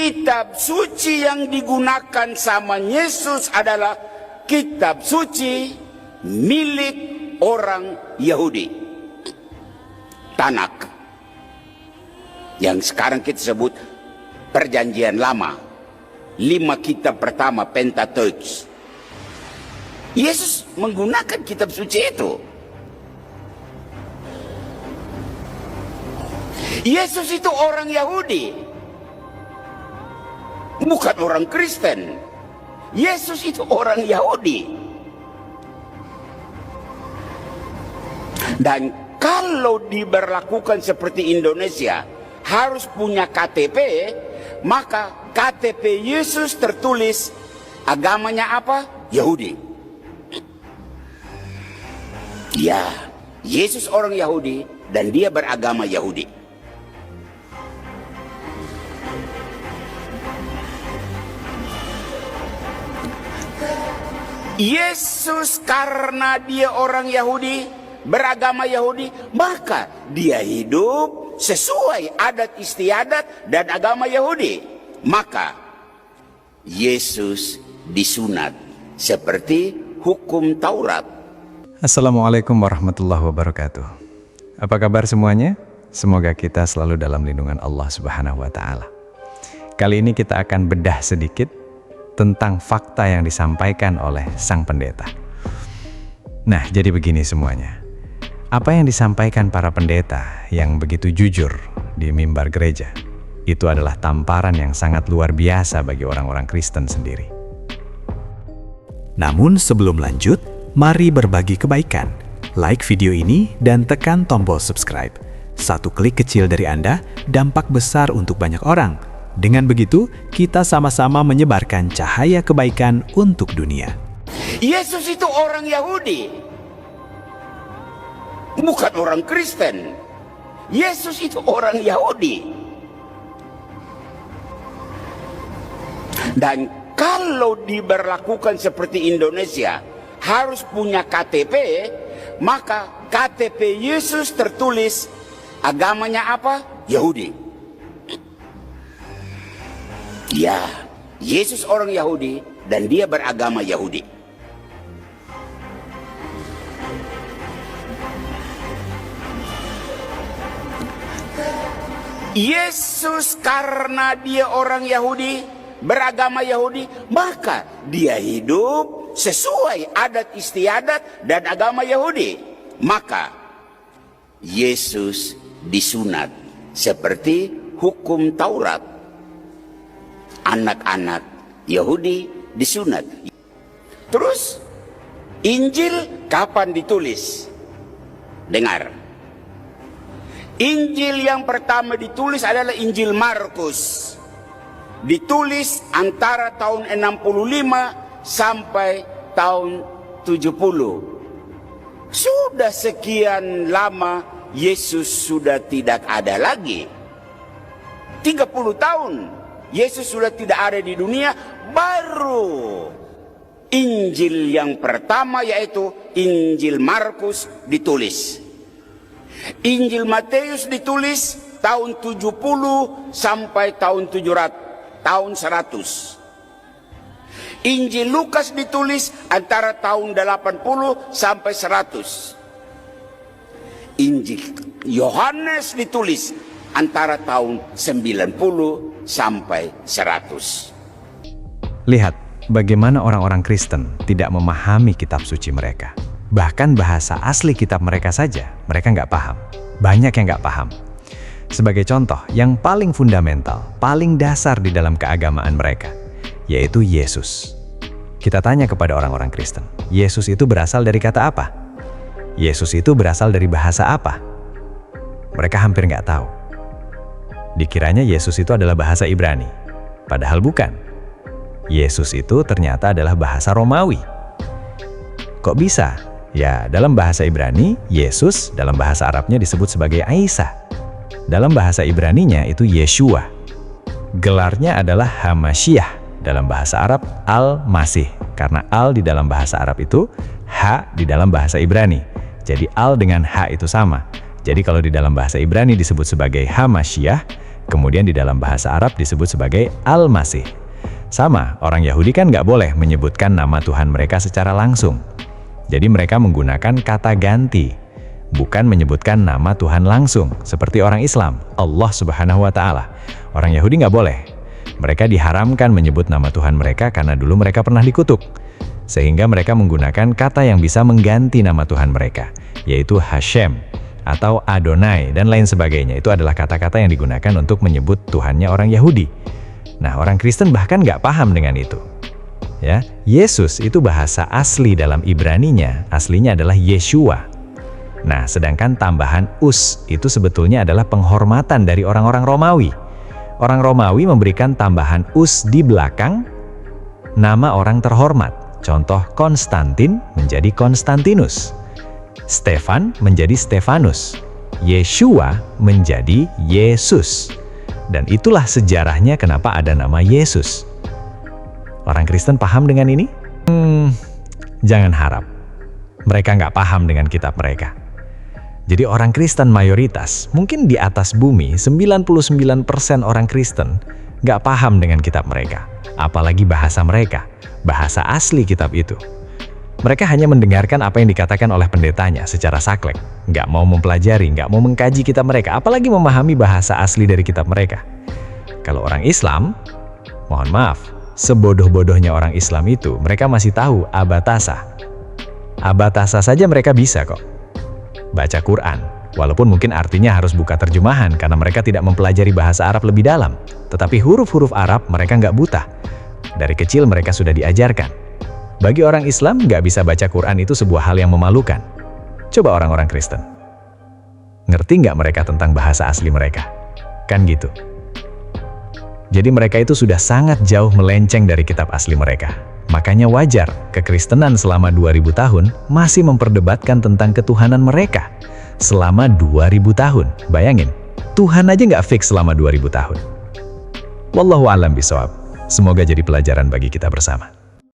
kitab suci yang digunakan sama Yesus adalah kitab suci milik orang Yahudi, Tanak, yang sekarang kita sebut Perjanjian Lama, 5 kitab pertama Pentateuch. Yesus menggunakan kitab suci itu. Yesus itu orang Yahudi, bukan orang Kristen. Yesus itu orang Yahudi. Dan kalau diberlakukan seperti Indonesia, harus punya KTP, maka KTP Yesus tertulis agamanya apa? Yahudi. Ya, Yesus orang Yahudi dan dia beragama Yahudi. Yesus karena dia orang Yahudi, beragama Yahudi, maka dia hidup sesuai adat istiadat dan agama Yahudi. Maka Yesus disunat seperti hukum Taurat. Assalamualaikum warahmatullahi wabarakatuh. Apa kabar semuanya? Semoga kita selalu dalam lindungan Allah Subhanahu wa Ta'ala. Kali ini kita akan bedah sedikit tentang fakta yang disampaikan oleh sang pendeta. Nah, jadi begini semuanya. Apa yang disampaikan para pendeta yang begitu jujur di mimbar gereja, itu adalah tamparan yang sangat luar biasa bagi orang-orang Kristen sendiri. Namun sebelum lanjut, mari berbagi kebaikan. Like video ini dan tekan tombol subscribe. Satu klik kecil dari Anda, dampak besar untuk banyak orang. Dengan begitu, kita sama-sama menyebarkan cahaya kebaikan untuk dunia. Yesus itu orang Yahudi, bukan orang Kristen. Yesus itu orang Yahudi. Dan kalau diberlakukan seperti Indonesia, harus punya KTP, maka KTP Yesus tertulis agamanya apa? Yahudi. Ya, Yesus orang Yahudi dan dia beragama Yahudi. Yesus karena dia orang Yahudi, beragama Yahudi, maka dia hidup sesuai adat istiadat dan agama Yahudi. Maka Yesus disunat seperti hukum Taurat. Anak-anak Yahudi disunat. Terus Injil kapan ditulis? Dengar. Injil yang pertama ditulis adalah Injil Markus. Ditulis antara tahun 65 sampai tahun 70. Sudah sekian lama Yesus sudah tidak ada lagi. 30 tahun Yesus sudah tidak ada di dunia, baru Injil yang pertama yaitu Injil Markus ditulis. Injil Matius ditulis tahun 70 sampai tahun 700, tahun 100. Injil Lukas ditulis antara tahun 80 sampai 100. Injil Yohanes ditulis antara tahun 90 sampai 100. Lihat bagaimana orang-orang Kristen tidak memahami kitab suci mereka. Bahkan bahasa asli kitab mereka saja, mereka nggak paham. Banyak yang nggak paham. Sebagai contoh, yang paling fundamental, paling dasar di dalam keagamaan mereka, yaitu Yesus. Kita tanya kepada orang-orang Kristen, Yesus itu berasal dari kata apa? Yesus itu berasal dari bahasa apa? Mereka hampir nggak tahu. Dikiranya Yesus itu adalah bahasa Ibrani. Padahal bukan. Yesus itu ternyata adalah bahasa Romawi. Kok bisa? Ya, dalam bahasa Ibrani, Yesus dalam bahasa Arabnya disebut sebagai Isa. Dalam bahasa Ibraninya itu Yeshua. Gelarnya adalah Hamashiach. Dalam bahasa Arab, Al-Masih. Karena Al di dalam bahasa Arab itu H di dalam bahasa Ibrani. Jadi Al dengan H itu sama. Jadi kalau di dalam bahasa Ibrani disebut sebagai Hamashiach, Kemudian di dalam bahasa Arab disebut sebagai Al-Masih. Sama, orang Yahudi kan nggak boleh menyebutkan nama Tuhan mereka secara langsung. Jadi mereka menggunakan kata ganti, bukan menyebutkan nama Tuhan langsung, seperti orang Islam, Allah Subhanahu wa Ta'ala. Orang Yahudi nggak boleh. Mereka diharamkan menyebut nama Tuhan mereka karena dulu mereka pernah dikutuk. Sehingga mereka menggunakan kata yang bisa mengganti nama Tuhan mereka, yaitu Hashem atau Adonai dan lain sebagainya. Itu adalah kata-kata yang digunakan untuk menyebut Tuhannya orang Yahudi. Nah, orang Kristen bahkan nggak paham dengan itu. Ya, Yesus itu bahasa asli dalam Ibraninya, aslinya adalah Yeshua. Nah, sedangkan tambahan us itu sebetulnya adalah penghormatan dari orang-orang Romawi. Orang Romawi memberikan tambahan us di belakang nama orang terhormat. Contoh, Konstantin menjadi Konstantinus, Stefan menjadi Stefanus, Yeshua menjadi Yesus. Dan itulah sejarahnya kenapa ada nama Yesus. Orang Kristen paham dengan ini? Jangan harap. Mereka nggak paham dengan kitab mereka. Jadi orang Kristen mayoritas, mungkin di atas bumi, 99% orang Kristen nggak paham dengan kitab mereka. Apalagi bahasa mereka, bahasa asli kitab itu. Mereka hanya mendengarkan apa yang dikatakan oleh pendetanya secara saklek. Nggak mau mempelajari, nggak mau mengkaji kitab mereka, apalagi memahami bahasa asli dari kitab mereka. Kalau orang Islam, mohon maaf, sebodoh-bodohnya orang Islam itu, mereka masih tahu abatasa. Abatasa saja mereka bisa kok. Baca Quran, walaupun mungkin artinya harus buka terjemahan karena mereka tidak mempelajari bahasa Arab lebih dalam. Tetapi huruf-huruf Arab mereka nggak buta. Dari kecil mereka sudah diajarkan. Bagi orang Islam, nggak bisa baca Quran itu sebuah hal yang memalukan. Coba orang-orang Kristen. Ngerti nggak mereka tentang bahasa asli mereka? Kan gitu. Jadi mereka itu sudah sangat jauh melenceng dari kitab asli mereka. Makanya wajar kekristenan selama 2000 tahun masih memperdebatkan tentang ketuhanan mereka. Selama 2000 tahun. Bayangin, Tuhan aja nggak fix selama 2000 tahun. Wallahu a'lam bishawab. Semoga jadi pelajaran bagi kita bersama.